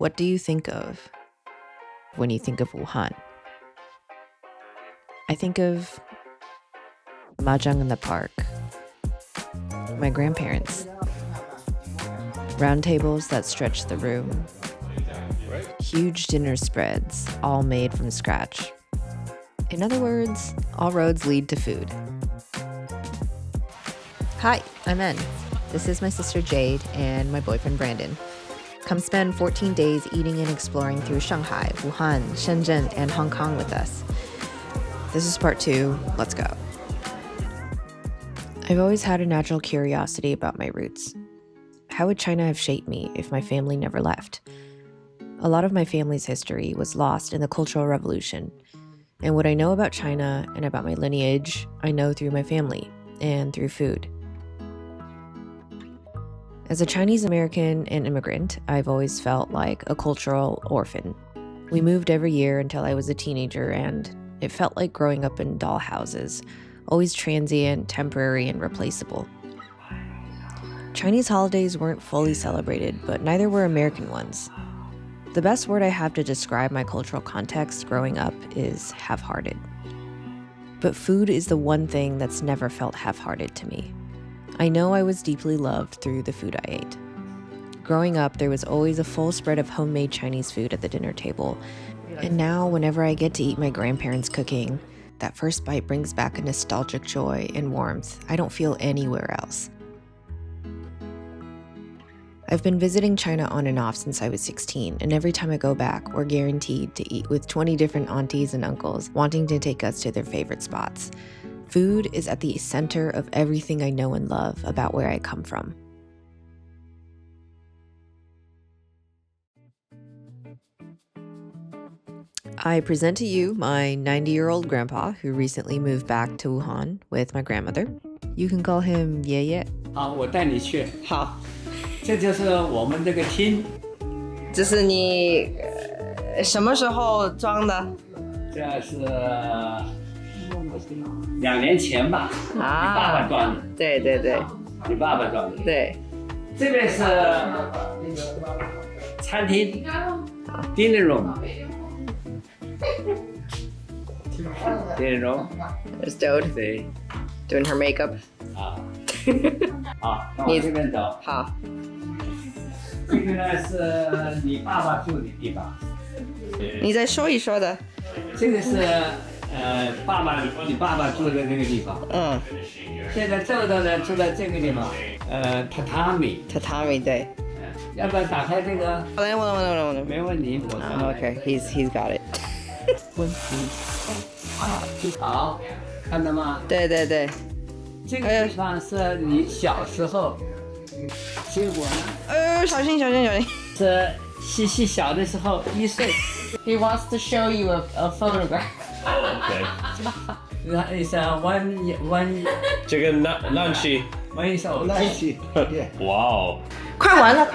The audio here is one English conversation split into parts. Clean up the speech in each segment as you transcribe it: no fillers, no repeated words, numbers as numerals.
What do you think of when you think of Wuhan? I think of mahjong in the park, my grandparents, round tables that stretch the room, huge dinner spreads, all made from scratch. In other words, all roads lead to food. Hi, I'm En. This is my sister Jade and my boyfriend Brandon. Come spend 14 days eating and exploring through Shanghai, Wuhan, Shenzhen, and Hong Kong with us. This is part 2. Let's go. I've always had a natural curiosity about my roots. How would China have shaped me if my family never left? A lot of my family's history was lost in the Cultural Revolution, and what I know about China and about my lineage, I know through my family and through food. As a Chinese American and immigrant, I've always felt like a cultural orphan. We moved every year until I was a teenager, and it felt like growing up in doll houses, always transient, temporary, and replaceable. Chinese holidays weren't fully celebrated, but neither were American ones. The best word I have to describe my cultural context growing up is half-hearted. But food is the one thing that's never felt half-hearted to me. I know I was deeply loved through the food I ate. Growing up, there was always a full spread of homemade Chinese food at the dinner table. And now, whenever I get to eat my grandparents' cooking, that first bite brings back a nostalgic joy and warmth I don't feel anywhere else. I've been visiting China on and off since I was 16, and every time I go back, we're guaranteed to eat with 20 different aunties and uncles wanting to take us to their favorite spots. Food is at the center of everything I know and love about where I come from. I present to you my 90-year-old grandpa who recently moved back to Wuhan with my grandmother. You can call him yeye. 好，我带你去。好，这就是我们这个厅，这是你什么时候装的？这是2年前吧，你爸爸装的，对对对你爸爸装的。对，这边是餐厅 ，dinner room，dinner room， There's Dode 对， doing her makeup 啊，好，那往这边走。好，这个呢是你爸爸住的地方，你再说一说的。这个是你爸爸住的这个地方。嗯现在这个呢住在这个地方，榻榻米，对。要不要打开这个？我没问题，我上来。 OK, he's got it. 好，看到吗？对对对，这个地方是你小时候，结果呢小心小心小心。是西西小的时候1岁。He wants to show you a photograph. It's one 这个lunch， one is old. 哇哦，快完了。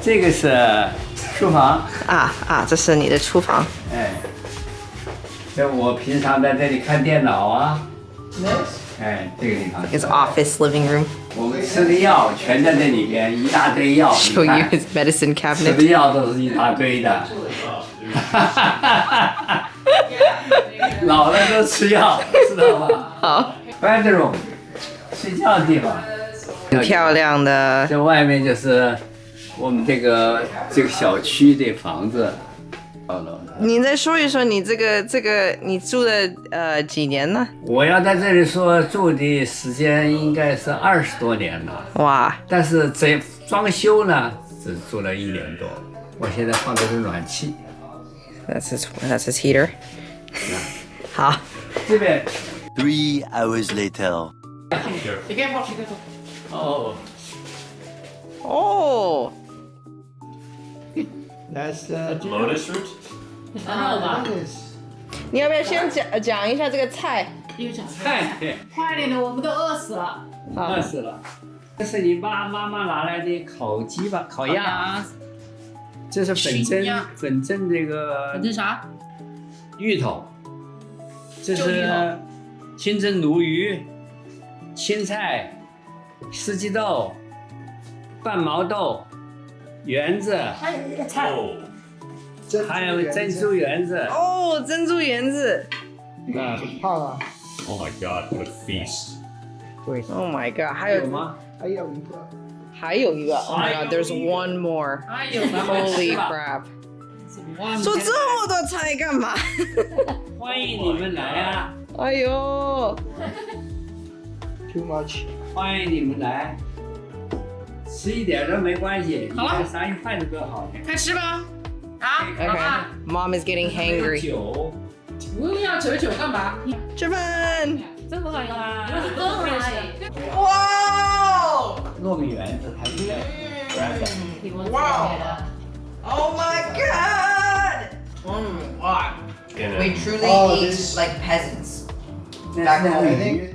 这个是书房。这是你的厨房。哎，这我平常在这里看电脑啊。哎，这个地方。His office living room. 我们吃的药全在这里边，一大堆药。Show you his medicine 吃 cabinet. 的药都是一大堆的。老了都吃药，知道吧？好， bedroom 睡觉的地方。很漂亮的。这外面就是我们这个小区的房子。你再说一说你这个你住了几年呢？我要在这里说住的时间应该是20多年了。哇，但是这装修呢，只住了1年多。我现在放的是暖气。That's his heater. 好，这边 3 hours later. 哦。That's lotus root， 你要不要先讲一下这个菜？菜，快点的，我们都饿死了。饿死了。这是你妈妈拿来的烤鸡吧，烤鸭。这是粉蒸这个这啥？芋头。这是清蒸鲈鱼、青菜、四季豆、半毛豆、圆子，哦，还有珍珠圆子。哦，珍珠圆子。啊，胖啊， Oh my god, what a feast. 对， Oh my god，还有吗？还有一个，还有一个。Oh my god，there's one more。哎呦， Holy crap！做这么多菜干嘛？欢迎你们来啊！哎呦， too much。欢迎你们来，吃一点都没关系，你看啥一饭都多好。开吃吧。啊，好 Okay, 吧。 mom is getting 还有 hangry。酒，不用要酒干嘛？吃饭。这么好呀？真好呀！哇糯米圆子还是哇 ！Oh my god! Wow. We truly Oh, eat this- like peasants. 那是 I think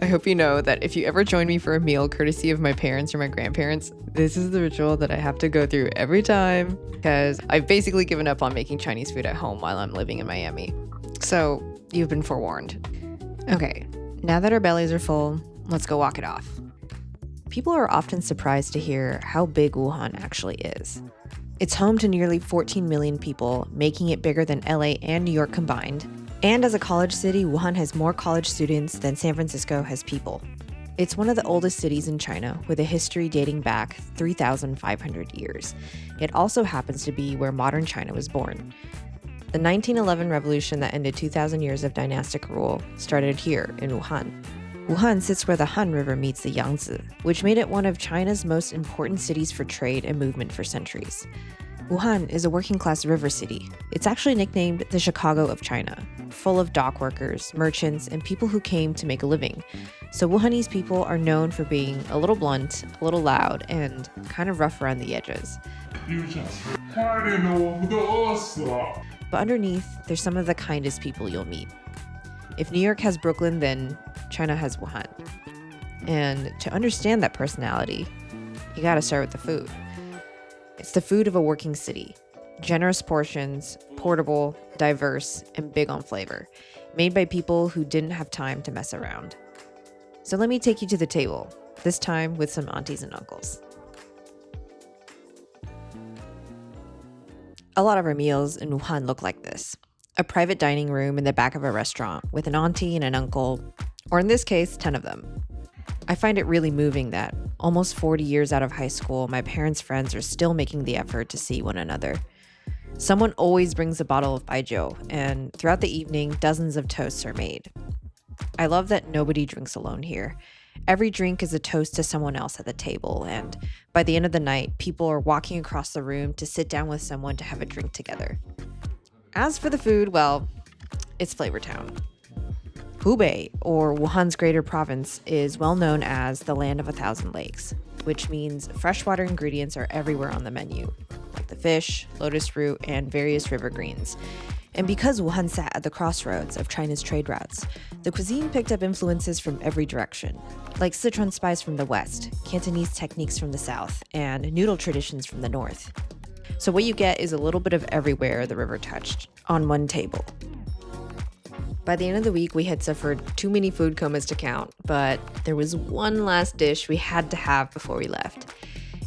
I hope you know that if you ever join me for a meal courtesy of my parents or my grandparents, this is the ritual that I have to go through every time because I've basically given up on making Chinese food at home while I'm living in Miami. So you've been forewarned. Okay, now that our bellies are full, let's go walk it off. People are often surprised to hear how big Wuhan actually is. It's home to nearly 14 million people, making it bigger than LA and New York combined. And as a college city, Wuhan has more college students than San Francisco has people. It's one of the oldest cities in China, with a history dating back 3,500 years. It also happens to be where modern China was born. The 1911 revolution that ended 2,000 years of dynastic rule started here in Wuhan. Wuhan sits where the Han River meets the Yangtze, which made it one of China's most important cities for trade and movement for centuries. Wuhan is a working-class river city. It's actually nicknamed the Chicago of China, full of dock workers, merchants, and people who came to make a living. So Wuhanese people are known for being a little blunt, a little loud, and kind of rough around the edges. But underneath, there's some of the kindest people you'll meet. If New York has Brooklyn, then China has Wuhan. And to understand that personality, you gotta start with the food. It's the food of a working city. Generous portions, portable, diverse, and big on flavor. Made by people who didn't have time to mess around. So let me take you to the table, this time with some aunties and uncles. A lot of our meals in Wuhan look like this. A private dining room in the back of a restaurant with an auntie and an uncle, or in this case, 10 of them. I find it really moving that almost 40 years out of high school, my parents' friends are still making the effort to see one another. Someone always brings a bottle of baijiu, and throughout the evening, dozens of toasts are made. I love that nobody drinks alone here. Every drink is a toast to someone else at the table, and by the end of the night, people are walking across the room to sit down with someone to have a drink together. As for the food, well, it's Flavor Town. Hubei, or Wuhan's greater province, is well known as the land of 1,000 lakes, which means freshwater ingredients are everywhere on the menu, like the fish, lotus root, and various river greens. And because Wuhan sat at the crossroads of China's trade routes, the cuisine picked up influences from every direction, like Sichuan spice from the west, Cantonese techniques from the south, and noodle traditions from the north. So what you get is a little bit of everywhere the river touched, on one table. By the end of the week, we had suffered too many food comas to count, but there was one last dish we had to have before we left.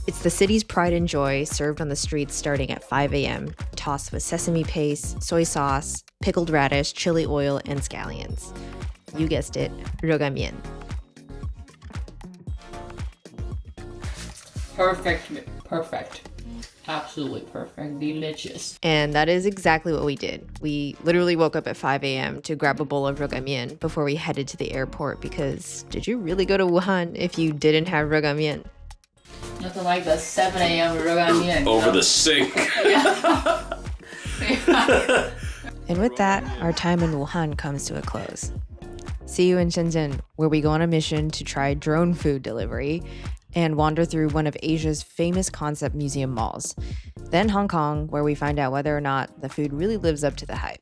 It's the city's pride and joy, served on the streets starting at 5 a.m., tossed with sesame paste, soy sauce, pickled radish, chili oil, and scallions. You guessed it, rogamian. Perfect. Absolutely perfect. Delicious. And that is exactly what we did. We literally woke up at 5 a.m. to grab a bowl of rogamian before we headed to the airport because did you really go to Wuhan if you didn't have rogamian? Nothing like the 7 a.m. rogamian. Over the sink. And with that, our time in Wuhan comes to a close. See you in Shenzhen, where we go on a mission to try drone food delivery and wander through one of Asia's famous concept museum malls. Then Hong Kong, where we find out whether or not the food really lives up to the hype.